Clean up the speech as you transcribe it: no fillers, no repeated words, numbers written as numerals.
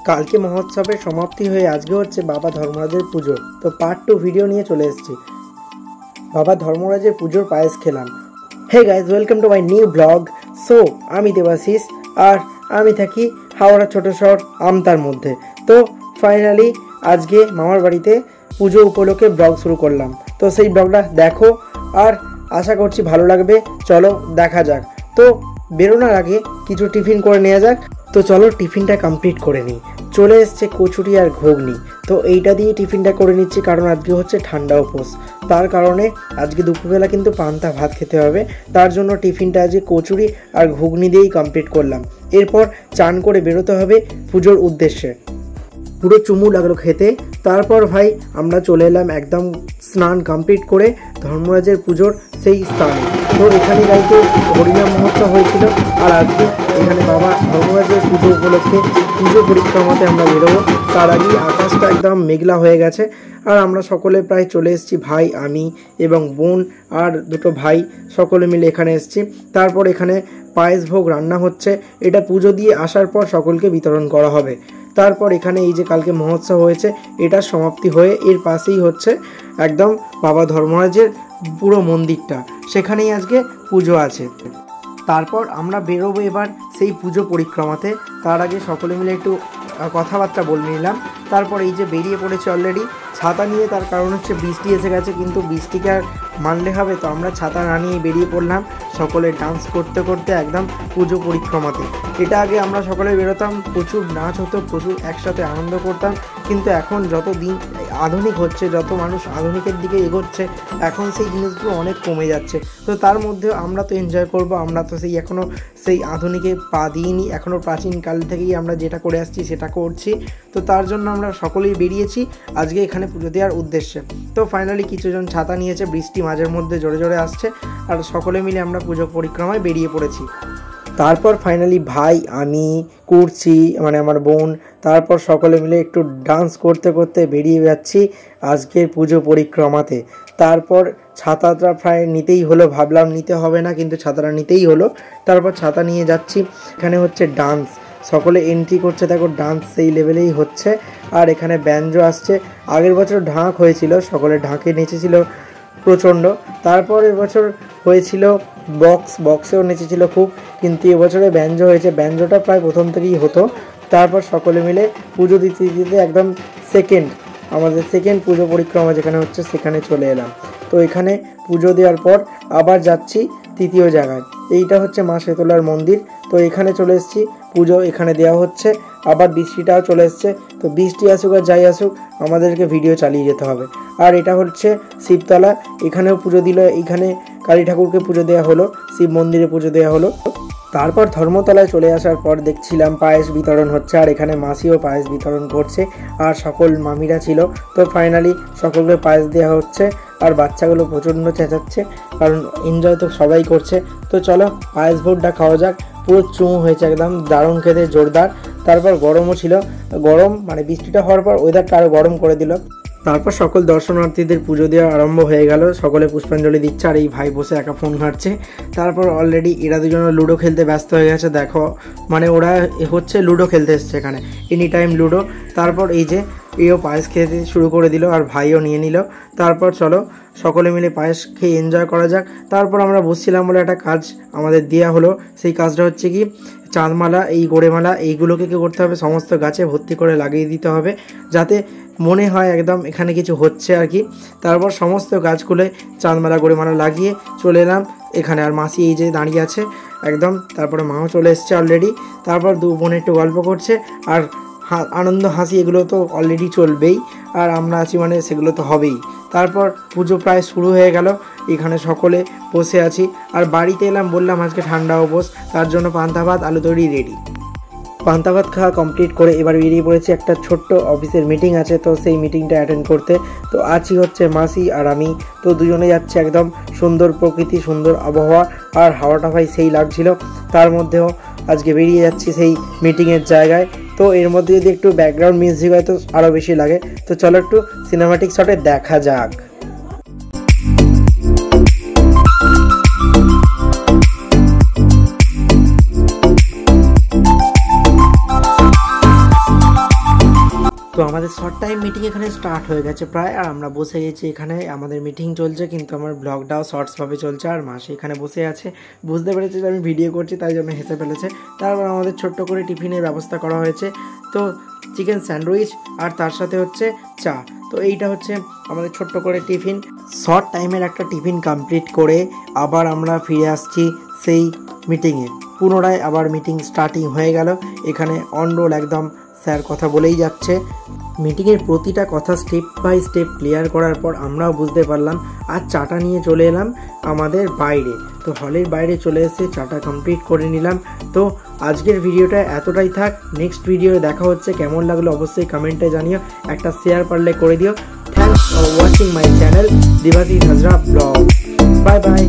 কালকে মহোৎসবের সমাপ্তি হয়ে আজকে হচ্ছে বাবা ধর্মরাজের পুজো। তো পার্ট 2 ভিডিও নিয়ে চলে এসেছি। বাবা ধর্মরাজের পুজোর পায়েস খেলাম। Hey guys, welcome to my new blog. So আমি দেবাশিস আর আমি থাকি হাওড়া ছোট শহর আমতার মধ্যে। তো ফাইনালি আজকে মামার বাড়িতে পুজো উপলক্ষে ব্লগ শুরু করলাম। তো সেই ব্লগটা দেখো আর আশা করছি ভালো লাগবে। চলো দেখা যাক। তো বেরোনোর আগে কিছু টিফিন করে নেওয়া যাক। তো চলো টিফিনটা কমপ্লিট করে নিই। চলে এসছে কচুরি আর ঘুগনি। তো এইটা দিয়ে টিফিনটা করে নিচ্ছি, কারণ আজকে হচ্ছে ঠান্ডা উপোস। তার কারণে আজকে দুপুরবেলা কিন্তু পান্তা ভাত খেতে হবে। তার জন্য টিফিনটা আজকে কচুরি আর ঘুগনি দিয়েই কমপ্লিট করলাম। এরপর চান করে বেরোতে হবে পুজোর উদ্দেশ্যে। পুরো চুমু লাগলো খেতে। তারপর ভাই আমরা চলে এলাম একদম স্নান কমপ্লিট করে ধর্মরাজের পুজোর সেই স্থানে। তো এখানে গাইতে হরিনাম মহোৎসব হয়েছিল। আর আজকে এখানে বাবা ধর্মরাজের পুজো উপলক্ষে পুজো পরিক্রমাতে আমরা বেরোবো। তার আগে আকাশটা একদম মেঘলা হয়ে গেছে। আর আমরা সকলে প্রায় চলে এসেছি, ভাই, আমি এবং বোন আর দুটো ভাই সকলে মিলে এখানে এসেছি। তারপর এখানে পায়েস ভোগ রান্না হচ্ছে। এটা পুজো দিয়ে আসার পর সকলকে বিতরণ করা হবে। তারপর এখানে এই যে কালকে মহোৎসব হয়েছে, এটা সমাপ্তি হয়ে এর পাশেই হচ্ছে একদম বাবা ধর্মরাজের পুরো মন্দিরটা, সেখানেই আজকে পুজো আছে। তারপর আমরা বেরোবো এবার সেই পুজো পরিক্রমাতে। তার আগে সকলে মিলে একটু কথাবার্তা বলে নিলাম। তারপর এই যে বেরিয়ে পড়েছে অলরেডি ছাতা নিয়ে। তার কারণ হচ্ছে বৃষ্টি এসে গেছে, কিন্তু বৃষ্টিকে আর মানলে হবে। তো আমরা ছাতা না নিয়ে বেরিয়ে পড়লাম সকলে ডান্স করতে করতে একদম পুজো পরিক্রমাতে। এটা আগে আমরা সকলে বেরোতাম, প্রচুর নাচ হতো, প্রচুর একসাথে আনন্দ করতাম। কিন্তু এখন যত দিন আধুনিক হচ্ছে, যত মানুষ আধুনিকের দিকে এগোচ্ছে, এখন সেই জিনিসগুলো অনেক কমে যাচ্ছে। তো তার মধ্যেও আমরা তো এনজয় করব। আমরা তো এখনও সেই আধুনিকে পা দিইনি, এখনও প্রাচীনকাল থেকেই আমরা যেটা করে আসছি সেটা করছি। তো তার জন্য আমরা সকলেই বেরিয়েছি আজকে এখানে পুজো দেওয়ার উদ্দেশ্যে। তো ফাইনালি কিছুজন ছাতা নিয়েছে, বৃষ্টি মাঝের মধ্যে জোরে জোরে আসছে, আর সকলে মিলে আমরা পুজো পরিক্রমায় বেরিয়ে পড়েছি। তারপর ফাইনালি ভাই, আমি করছি মানে আমার বোন, তারপর সকলে মিলে একটু ডান্স করতে করতে বেরিয়ে যাচ্ছি আজকের পুজো পরিক্রমাতে। তারপর ছাতাটা প্রায় নিতেই হলো, ভাবলাম নিতে হবে না, কিন্তু ছাতাটা নিতেই হলো। তারপর ছাতা নিয়ে যাচ্ছি। এখানে হচ্ছে ডান্স, সকলে এন্ট্রি করছে, দেখো ডান্স সেই লেভেলেই হচ্ছে। আর এখানে ব্যান্ডও আসছে। আগের বছর ঢাক হয়েছিল, সকলে ঢাকে নেচেছিল প্রচণ্ড। তারপর এবছর হয়েছিল বক্সেও নেচেছিল খুব, কিন্তু এবছরে ব্যাঞ্জো হয়েছে। ব্যাঞ্জোটা প্রায় প্রথম থেকেই হতো। তারপর সকলে মিলে পুজো দিতে দিতে একদম আমাদের সেকেন্ড পুজো পরিক্রমা যেখানে হচ্ছে সেখানে চলে এলাম। তো এখানে পুজো দেওয়ার পর আবার যাচ্ছি তৃতীয় জায়গায়। এইটা হচ্ছে মা শেতলার মন্দির। তো এখানে চলে এসেছি, পুজো এখানে দেওয়া হচ্ছে। আবার বৃষ্টিটাও চলে এসছে। তো বৃষ্টি আসুক আর যাই আসুক, আমাদেরকে ভিডিও চালিয়ে যেতে হবে। আর এটা হচ্ছে শিবতলা, এখানেও পুজো দিল। এইখানে কালী ঠাকুরকে পুজো দেওয়া হলো, শিব মন্দিরে পুজো দেওয়া হলো। তারপর ধর্মতলায় চলে আসার পর দেখছিলাম পায়েস বিতরণ হচ্ছে, আর এখানে মাসিও পায়েস বিতরণ করছে, আর সকল মামিরা ছিল। তো ফাইনালি সকলকে পায়েস দেওয়া হচ্ছে, আর বাচ্চাগুলো প্রচণ্ড চেঁচাচ্ছে, কারণ এনজয় তো সবাই করছে। তো চলো পায়েস ভোগটা খাওয়া যাক। পুরো চুমু হয়েছে, একদম দারুণ খেতে, জোরদার। তারপর গরমও ছিল, গরম মানে বৃষ্টিটা হওয়ার পর ওয়েদারটা আরও গরম করে দিল। তারপর সকল দর্শনার্থীদের পুজো দেওয়া আরম্ভ হয়ে গেল, সকলে পুষ্পাঞ্জলি দিচ্ছে, আর এই ভাই বসে একা ফোন ঘাঁটছে। তারপর অলরেডি এরা দুজনে লুডো খেলতে ব্যস্ত হয়ে গেছে, দেখো মানে ওরা হচ্ছে লুডো খেলতে এসছে এখানে, এনি টাইম লুডো। তারপর এই যে এও পায়েস খেতে শুরু করে দিল, আর ভাইও নিয়ে নিল। তারপর চলো সকলে মিলে পায়েস খেয়ে এনজয় করা যাক। তারপর আমরা বসছিলাম বলে একটা কাজ আমাদের দেওয়া হলো। সেই কাজটা হচ্ছে কি, চাঁদমালা, এই গোড়েমালা, এইগুলোকে কী করতে হবে, সমস্ত গাছে ভর্তি করে লাগিয়ে দিতে হবে, যাতে মনে হয় একদম এখানে কিছু হচ্ছে আর কি। তারপর সমস্ত গাছগুলোয় চাঁদমালা গোড়েমালা লাগিয়ে চলে এলাম এখানে। আর মাসি এই যে দাঁড়িয়ে আছে একদম। তারপরে মাও চলে এসছে অলরেডি। তারপর দু বোনে একটু গল্প করছে, আর আনন্দ হাসি এগুলো তো অলরেডি চলবেই, আর আমরা আছি মানে সেগুলো তো হবেই। তারপর পুজো প্রায় শুরু হয়ে গেল, এখানে সকলে বসে আছি। আর বাড়িতে এলাম, বললাম আজকে ঠান্ডা উপোস, তার জন্য পান্তা ভাত আলু তৈরি রেডি। পান্তা ভাত খাওয়া কমপ্লিট করে এবার বেরিয়ে পড়েছি, একটা ছোট্ট অফিসের মিটিং আছে, তো সেই মিটিংটা অ্যাটেন্ড করতে। তো আছি হচ্ছে মাসি আর আমি। তো দুজনে যাচ্ছে, একদম সুন্দর প্রকৃতি, সুন্দর আবহাওয়া, আর হাওয়াটা ভাই সেই লাগছিল। তার মধ্যেও আজকে বেরিয়ে যাচ্ছি সেই মিটিংয়ের জায়গায়। তো এর মধ্যে যদি একটু ব্যাকগ্রাউন্ড মিউজিক হয় তো আরও বেশি লাগে। তো চলো একটু সিনেমাটিক শটে দেখা যাক। তো আমাদের শর্ট টাইম মিটিং এখানে স্টার্ট হয়ে গেছে প্রায়, আর আমরা বসে গেছি এখানে। আমাদের মিটিং চলছে কিন্তু আমার ব্লগটাও শর্টসভাবে চলছে, আর মাসি এখানে বসে আছে, বুঝতে পেরেছে যে আমি ভিডিও করছি তাই জন্য হেসে ফেলেছে। তারপর আমাদের ছোট্ট করে টিফিনের ব্যবস্থা করা হয়েছে, তো চিকেন স্যান্ডউইচ আর তার সাথে হচ্ছে চা। তো এইটা হচ্ছে আমাদের ছোট্ট করে টিফিন। শর্ট টাইমের একটা টিফিন কমপ্লিট করে আবার আমরা ফিরে আসছি সেই মিটিংয়ে। পুনরায় আবার মিটিং স্টার্টিং হয়ে গেল। এখানে অনরোল একদম স্যার কথা বলেই যাচ্ছে। মিটিংয়ের প্রতিটা কথা স্টেপ বাই স্টেপ ক্লিয়ার করার পর আমরাও বুঝতে পারলাম, আর চাটা নিয়ে চলে এলাম আমাদের বাইরে। তো হলের বাইরে চলে এসে চাটা কমপ্লিট করে নিলাম। তো আজকের ভিডিওটা এতটাই থাক, নেক্সট ভিডিওতে দেখা হচ্ছে। কেমন লাগলো অবশ্যই কমেন্টে জানিও, একটা শেয়ার পারলে করে দিও। Thanks for watching my channel Debashis Hazra blog. Bye bye.